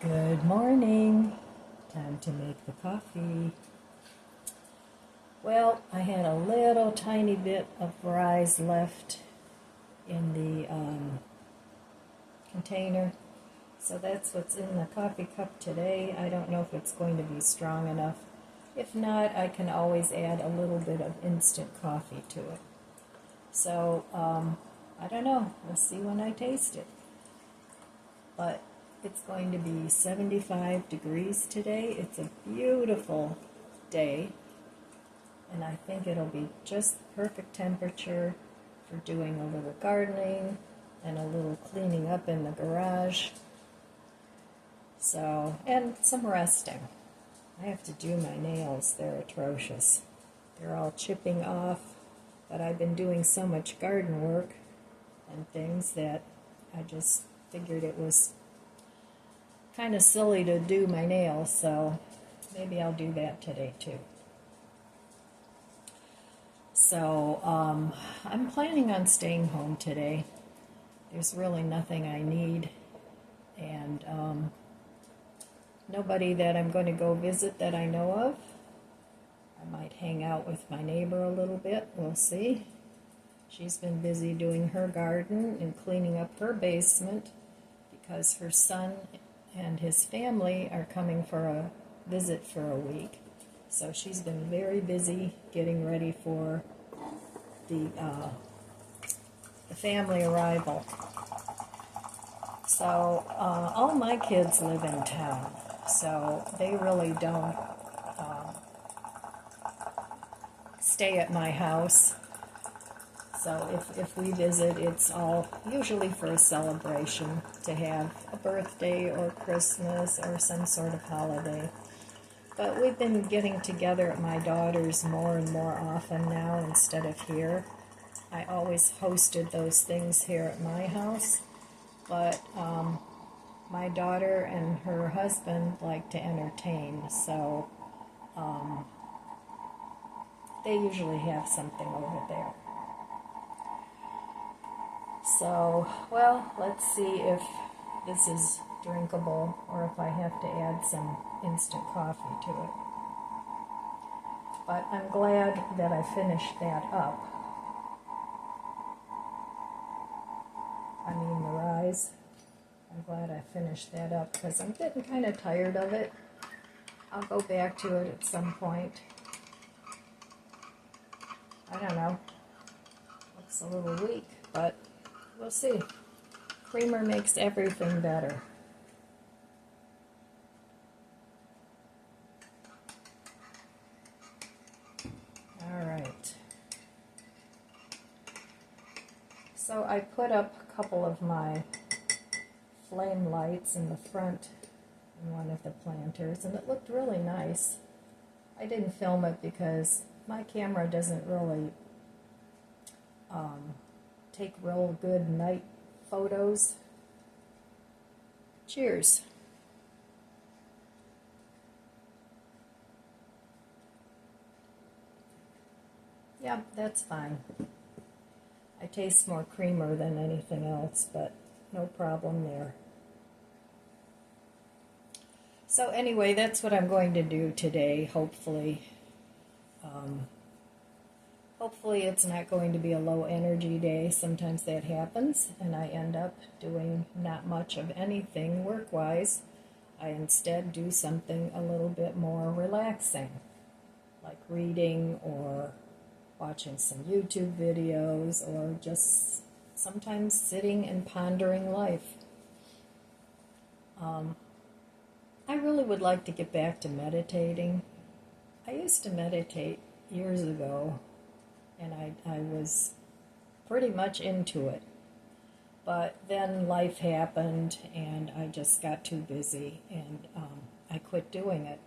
Good morning. Time to make the coffee. Well, I had a little tiny bit of rise left in the container. So that's what's in the coffee cup today. I don't know if it's going to be strong enough. If not, I can always add a little bit of instant coffee to it. So, I don't know. We'll see when I taste it. But it's going to be 75 degrees today. It's a beautiful day, and I think it'll be just perfect temperature for doing a little gardening and a little cleaning up in the garage. So, and some resting. I have to do my nails. They're atrocious. They're all chipping off, but I've been doing so much garden work and things that I just figured it was kind of silly to do my nails, so maybe I'll do that today too. So I'm planning on staying home today. There's really nothing I need, and nobody that I'm going to go visit that I know of. I might hang out with my neighbor a little bit. We'll see. She's been busy doing her garden and cleaning up her basement because her son and his family are coming for a visit for a week. So she's been very busy getting ready for the family arrival. So all my kids live in town, so they really don't stay at my house. So if we visit, it's all usually for a celebration, to have a birthday or Christmas or some sort of holiday. But we've been getting together at my daughter's more and more often now instead of here. I always hosted those things here at my house, but my daughter and her husband like to entertain, so they usually have something over there. So, well, let's see if this is drinkable or if I have to add some instant coffee to it. But I'm glad that I finished that up. I mean the rise. I'm glad I finished that up because I'm getting kind of tired of it. I'll go back to it at some point. I don't know. Looks a little weak, but we'll see. Creamer makes everything better. All right. So I put up a couple of my flame lights in the front in one of the planters, and it looked really nice. I didn't film it because my camera doesn't really take real good night photos. Cheers. Yeah, that's fine. I taste more creamer than anything else, but no problem there. So anyway, that's what I'm going to do today, hopefully. Hopefully it's not going to be a low energy day. Sometimes that happens, and I end up doing not much of anything work-wise. I instead do something a little bit more relaxing, like reading or watching some YouTube videos, or just sometimes sitting and pondering life. I really would like to get back to meditating. I used to meditate years ago, and I was pretty much into it. But then life happened, and I just got too busy, and I quit doing it.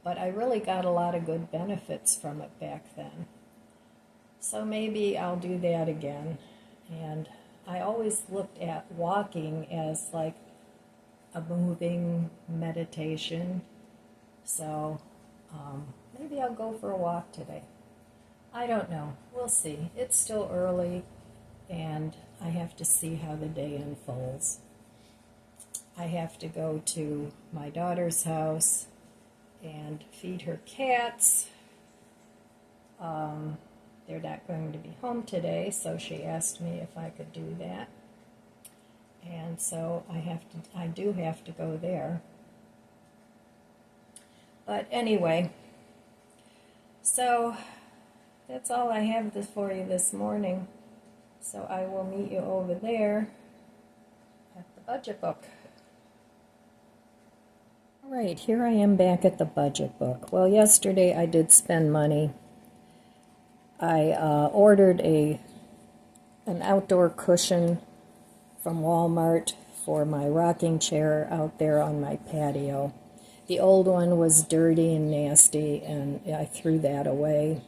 But I really got a lot of good benefits from it back then. So maybe I'll do that again. And I always looked at walking as like a moving meditation. So maybe I'll go for a walk today. I don't know. We'll see. It's still early, and I have to see how the day unfolds. I have to go to my daughter's house and feed her cats. They're not going to be home today, so she asked me if I could do that. And so I do have to go there. But anyway, so that's all I have for you this morning. So I will meet you over there at the budget book. All right, here I am back at the budget book. Well, yesterday I did spend money. I ordered an outdoor cushion from Walmart for my rocking chair out there on my patio. The old one was dirty and nasty, and I threw that away.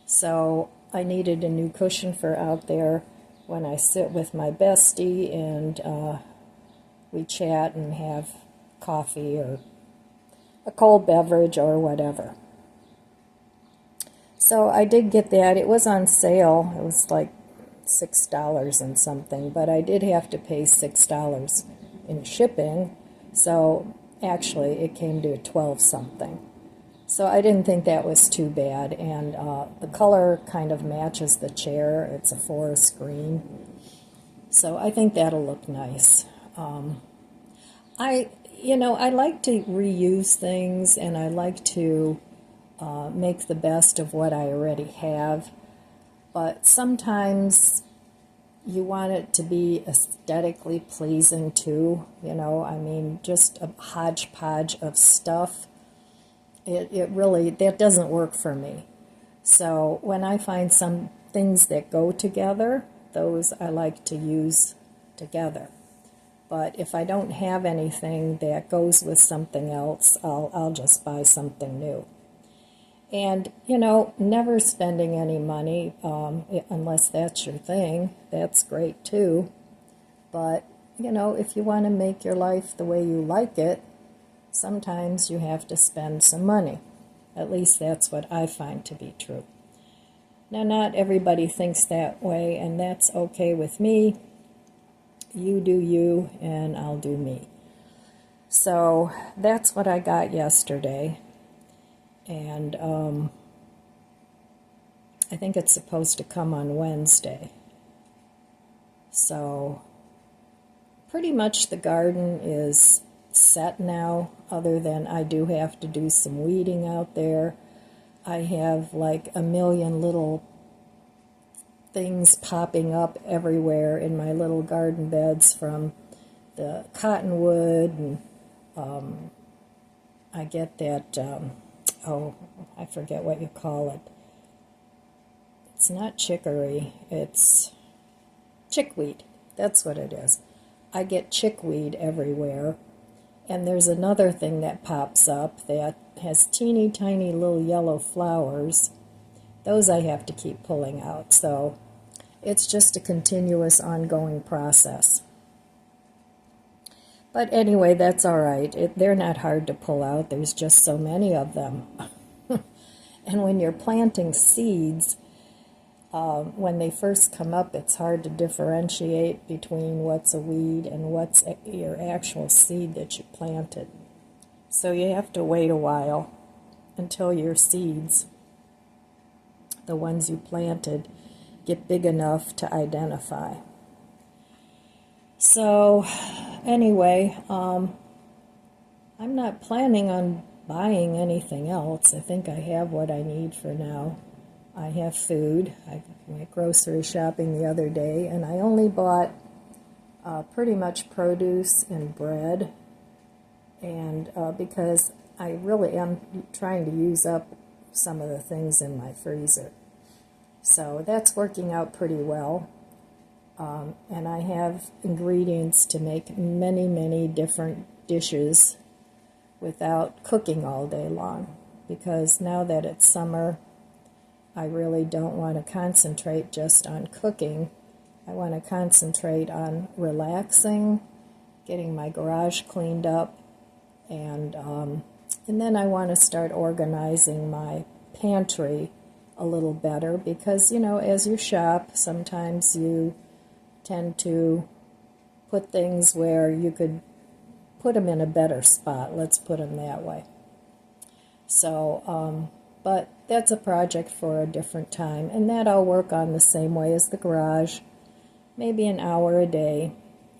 So I needed a new cushion for out there when I sit with my bestie and we chat and have coffee or a cold beverage or whatever. So I did get that. It was on sale. It was like $6 and something, but I did have to pay $6 in shipping. So actually it came to 12 something. So I didn't think that was too bad, and the color kind of matches the chair. It's a forest green, so I think that'll look nice. I like to reuse things, and I like to make the best of what I already have, but sometimes you want it to be aesthetically pleasing too, just a hodgepodge of stuff. It really, that doesn't work for me. So when I find some things that go together, those I like to use together. But if I don't have anything that goes with something else, I'll just buy something new. And, never spending any money, unless that's your thing, that's great too. But, if you want to make your life the way you like it, sometimes you have to spend some money. At least that's what I find to be true. Now, not everybody thinks that way, and that's okay with me. You do you, and I'll do me. So that's what I got yesterday. And I think it's supposed to come on Wednesday. So pretty much the garden is set now, other than I do have to do some weeding out there. I have like a million little things popping up everywhere in my little garden beds from the cottonwood, and I get that, I forget what you call it. It's not chicory, it's chickweed. That's what it is. I get chickweed everywhere. And there's another thing that pops up that has teeny tiny little yellow flowers. Those I have to keep pulling out. So it's just a continuous ongoing process. But anyway, that's all right. They're not hard to pull out. There's just so many of them. And when you're planting seeds, when they first come up, it's hard to differentiate between what's a weed and what's your actual seed that you planted. So you have to wait a while until your seeds, the ones you planted, get big enough to identify. So anyway, I'm not planning on buying anything else. I think I have what I need for now. I have food. I went grocery shopping the other day, and I only bought pretty much produce and bread, and because I really am trying to use up some of the things in my freezer. So that's working out pretty well. And I have ingredients to make many, many different dishes without cooking all day long, because now that it's summer, I really don't want to concentrate just on cooking. I want to concentrate on relaxing, getting my garage cleaned up, and then I want to start organizing my pantry a little better, because, as you shop, sometimes you tend to put things where you could put them in a better spot. Let's put them that way. So, but that's a project for a different time, and that I'll work on the same way as the garage, maybe an hour a day,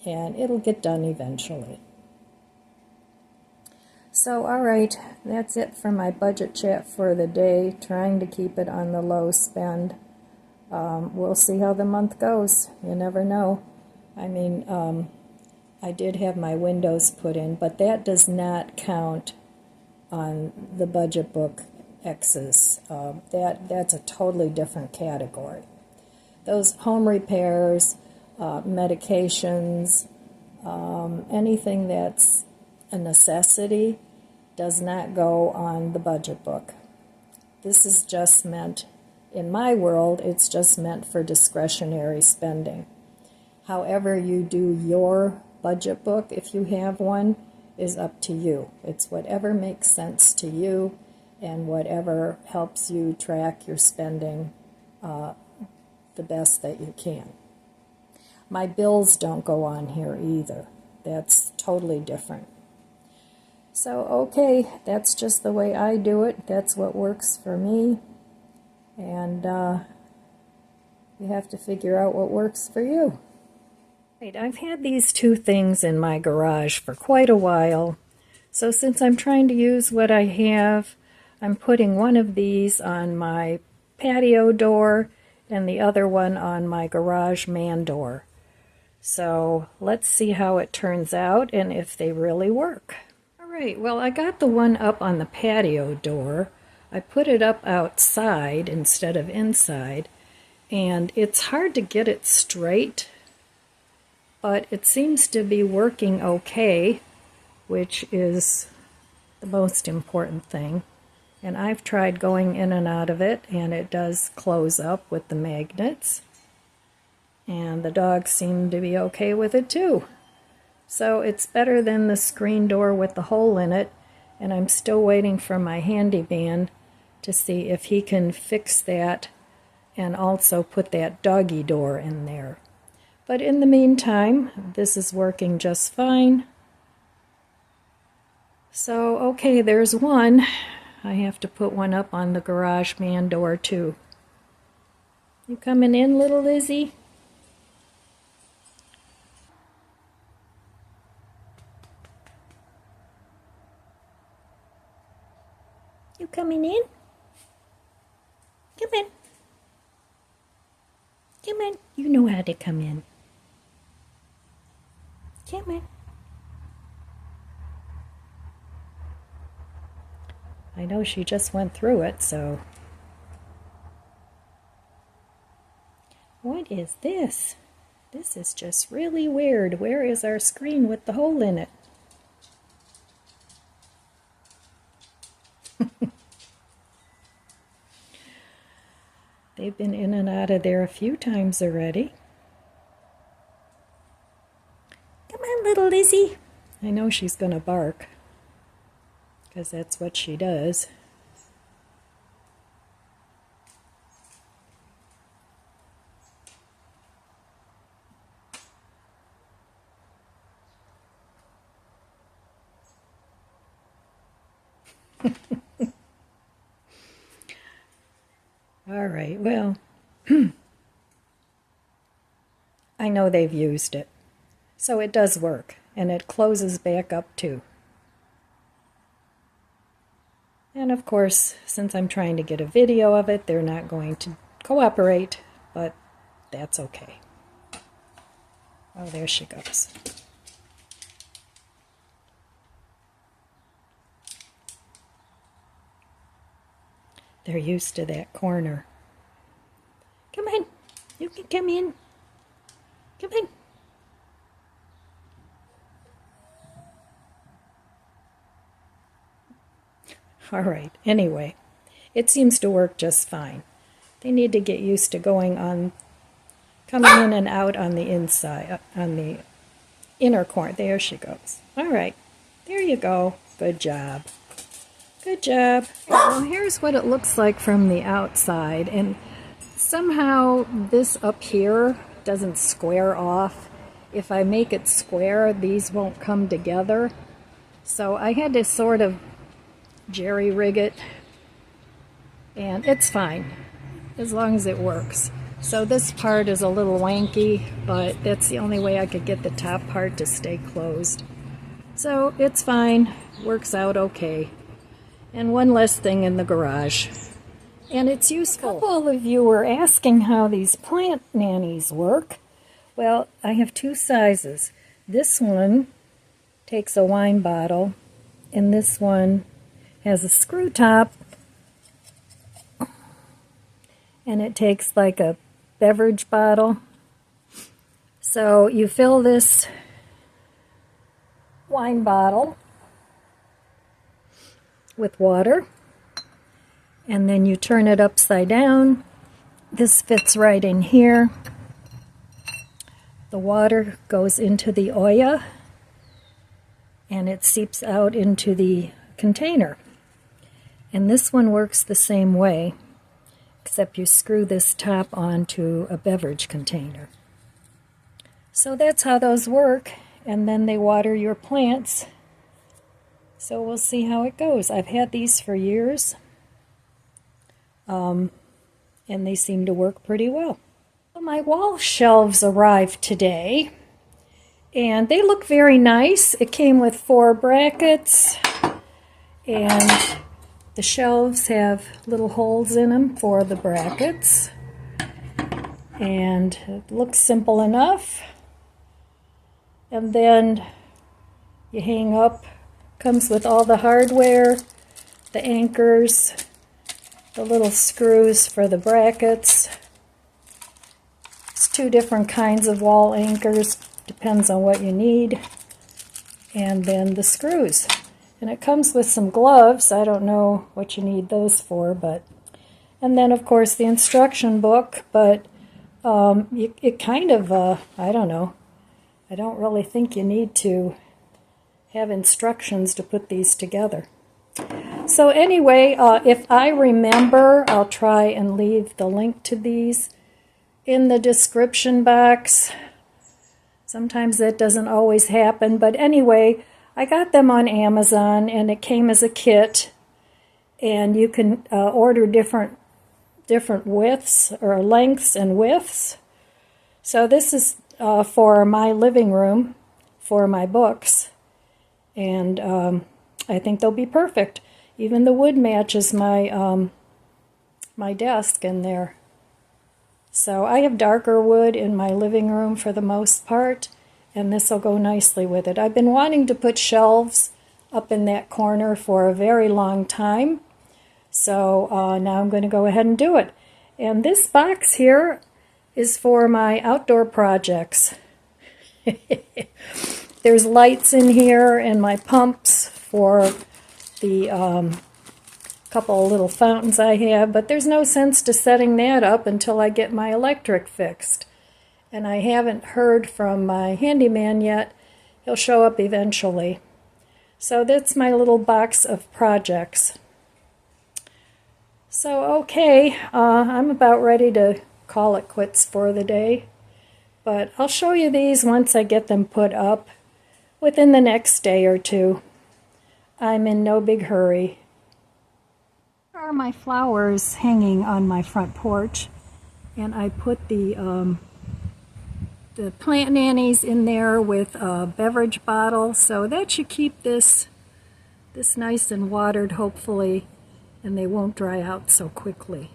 and it'll get done eventually. So, all right, that's it for my budget chat for the day, trying to keep it on the low spend. We'll see how the month goes. You never know. I mean, I did have my windows put in, but that does not count on the budget book X's. That's a totally different category. Those home repairs, medications, anything that's a necessity does not go on the budget book. This is just meant, in my world, it's just meant for discretionary spending. However you do your budget book, if you have one, is up to you. It's whatever makes sense to you and whatever helps you track your spending the best that you can. My bills don't go on here either. That's totally different. So, okay, that's just the way I do it. That's what works for me. And you have to figure out what works for you. Right, I've had these two things in my garage for quite a while. So since I'm trying to use what I have, I'm putting one of these on my patio door and the other one on my garage man door. So let's see how it turns out and if they really work. All right, well, I got the one up on the patio door. I put it up outside instead of inside, and it's hard to get it straight, but it seems to be working okay, which is the most important thing. And I've tried going in and out of it, and it does close up with the magnets. And the dogs seem to be okay with it too. So it's better than the screen door with the hole in it, and I'm still waiting for my handyman to see if he can fix that and also put that doggy door in there. But in the meantime, this is working just fine. So, okay, there's one. I have to put one up on the garage man door too. You coming in, little Lizzie? You coming in? Come in. Come in. You know how to come in. Come in. I know she just went through it, so. What is this? This is just really weird. Where is our screen with the hole in it? They've been in and out of there a few times already. Come on, little Lizzie. I know she's going to bark, because that's what she does. All right, well, I know they've used it, so it does work, and it closes back up too. And of course, since I'm trying to get a video of it, they're not going to cooperate, but that's okay. Oh, there she goes. They're used to that corner. Come on, you can come in. Come on. All right, anyway, it seems to work just fine. They need to get used to coming in and out on the inside, on the inner corner. There she goes. All right, there you go. Good job. Good job. Well, here's what it looks like from the outside, and somehow this up here doesn't square off. If I make it square, these won't come together. So I had to sort of jerry-rig it, and it's fine as long as it works. So this part is a little wanky, but that's the only way I could get the top part to stay closed. So it's fine, works out okay. And one less thing in the garage. And it's useful. A couple of you were asking how these plant nannies work. Well, I have two sizes. This one takes a wine bottle, and this one has a screw top, and it takes like a beverage bottle. So you fill this wine bottle with water, and then you turn it upside down. This fits right in here. The water goes into the Oya, and it seeps out into the container. And this one works the same way, except you screw this top onto a beverage container. So that's how those work, and then they water your plants. So we'll see how it goes. I've had these for years, and they seem to work pretty well. My wall shelves arrived today, and they look very nice. It came with 4 brackets, and the shelves have little holes in them for the brackets, and it looks simple enough. And then you hang up, comes with all the hardware, the anchors, the little screws for the brackets. It's 2 different kinds of wall anchors, depends on what you need, and then the screws. And it comes with some gloves. I don't know what you need those for, but, and then of course the instruction book, but it kind of, I don't know, I don't really think you need to have instructions to put these together. So anyway, if I remember, I'll try and leave the link to these in the description box. Sometimes that doesn't always happen, but anyway, I got them on Amazon, and it came as a kit, and you can order different widths or lengths and widths. So this is for my living room, for my books, and I think they'll be perfect. Even the wood matches my my desk in there. So I have darker wood in my living room for the most part, and this will go nicely with it. I've been wanting to put shelves up in that corner for a very long time, so now I'm going to go ahead and do it. And this box here is for my outdoor projects. There's lights in here and my pumps for the couple of little fountains I have, but there's no sense to setting that up until I get my electric fixed. And I haven't heard from my handyman yet. He'll show up eventually. So that's my little box of projects. So okay, I'm about ready to call it quits for the day. But I'll show you these once I get them put up within the next day or 2. I'm in no big hurry. Here are my flowers hanging on my front porch, and I put the plant nannies in there with a beverage bottle, so that should keep this nice and watered, hopefully, and they won't dry out so quickly.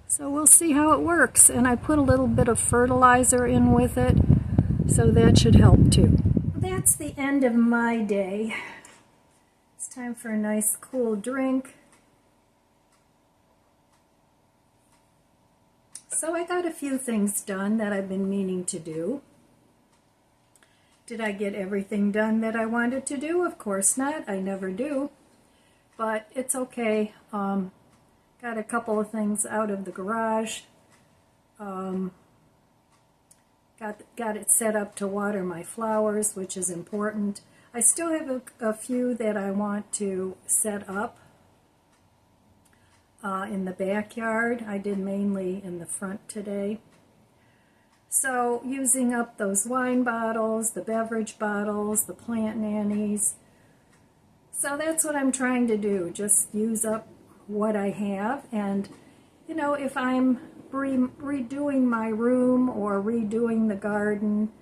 So we'll see how it works, and I put a little bit of fertilizer in with it, so that should help too. That's the end of my day. It's time for a nice cool drink. So I got a few things done that I've been meaning to do. Did I get everything done that I wanted to do? Of course not. I never do. But it's okay. Got a couple of things out of the garage. Got it set up to water my flowers, which is important. I still have a few that I want to set up in the backyard. I did mainly in the front today. So using up those wine bottles, the beverage bottles, the plant nannies, So that's what I'm trying to do, just use up what I have. And, you know, if I'm redoing my room or redoing the garden,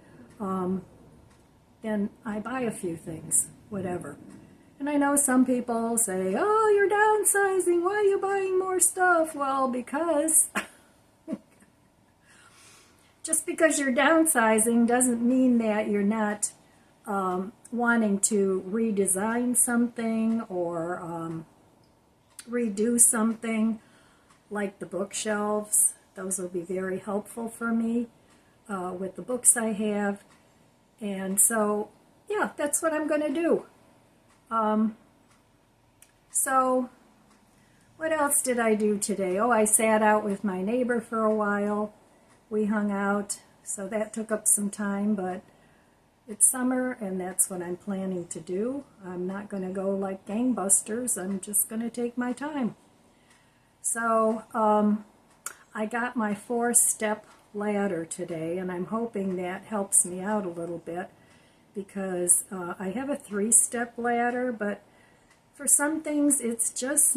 then I buy a few things, whatever. And I know some people say, oh, you're downsizing, why are you buying more stuff? Well, because just because you're downsizing doesn't mean that you're not wanting to redesign something or redo something, like the bookshelves. Those will be very helpful for me with the books I have. And so, yeah, that's what I'm going to do. So, what else did I do today? Oh, I sat out with my neighbor for a while. We hung out, so that took up some time, but it's summer, and that's what I'm planning to do. I'm not going to go like gangbusters. I'm just going to take my time. So, I got my 4-step ladder today, and I'm hoping that helps me out a little bit, because I have a 3-step ladder, but for some things it's just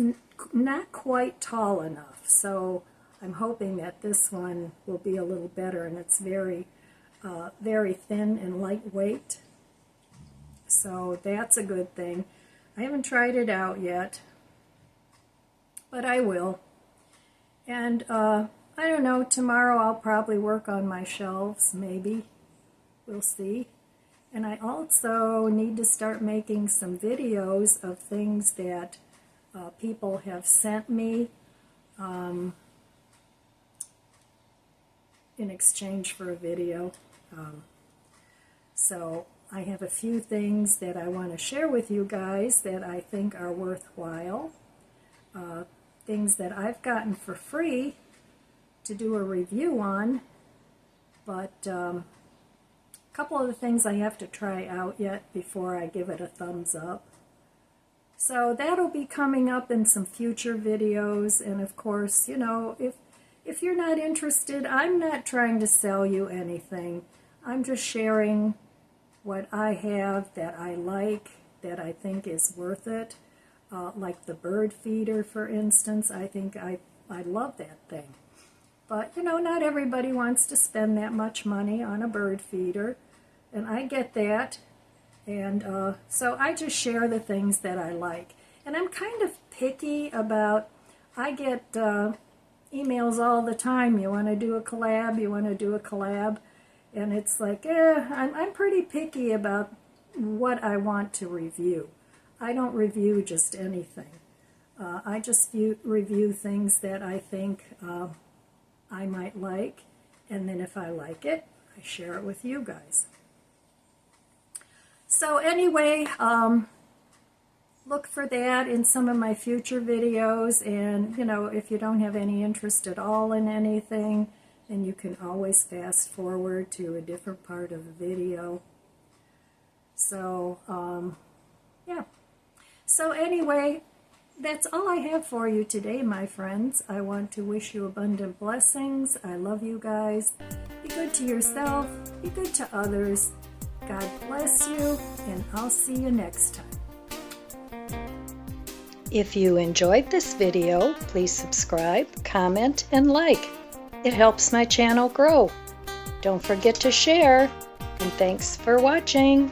not quite tall enough. So I'm hoping that this one will be a little better, and it's very, very thin and lightweight. So that's a good thing. I haven't tried it out yet, but I will. And I don't know, tomorrow I'll probably work on my shelves, maybe. We'll see. And I also need to start making some videos of things that people have sent me in exchange for a video. So I have a few things that I want to share with you guys that I think are worthwhile. Things that I've gotten for free to do a review on, but a couple of the things I have to try out yet before I give it a thumbs up. So that'll be coming up in some future videos, and of course, you know, if you're not interested, I'm not trying to sell you anything. I'm just sharing what I have that I like, that I think is worth it. Like the bird feeder, for instance. I think I love that thing. But, you know, not everybody wants to spend that much money on a bird feeder, and I get that. And so I just share the things that I like. And I'm kind of picky about, I get emails all the time, you want to do a collab, you want to do a collab. And it's like, I'm pretty picky about what I want to review. I don't review just anything. I just review things that I think I might like, and then if I like it, I share it with you guys. So anyway, look for that in some of my future videos, and you know, if you don't have any interest at all in anything, then you can always fast forward to a different part of the video. So, yeah. So anyway, that's all I have for you today, my friends. I want to wish you abundant blessings. I love you guys. Be good to yourself. Be good to others. God bless you, and I'll see you next time. If you enjoyed this video, please subscribe, comment, and like. It helps my channel grow. Don't forget to share, and thanks for watching.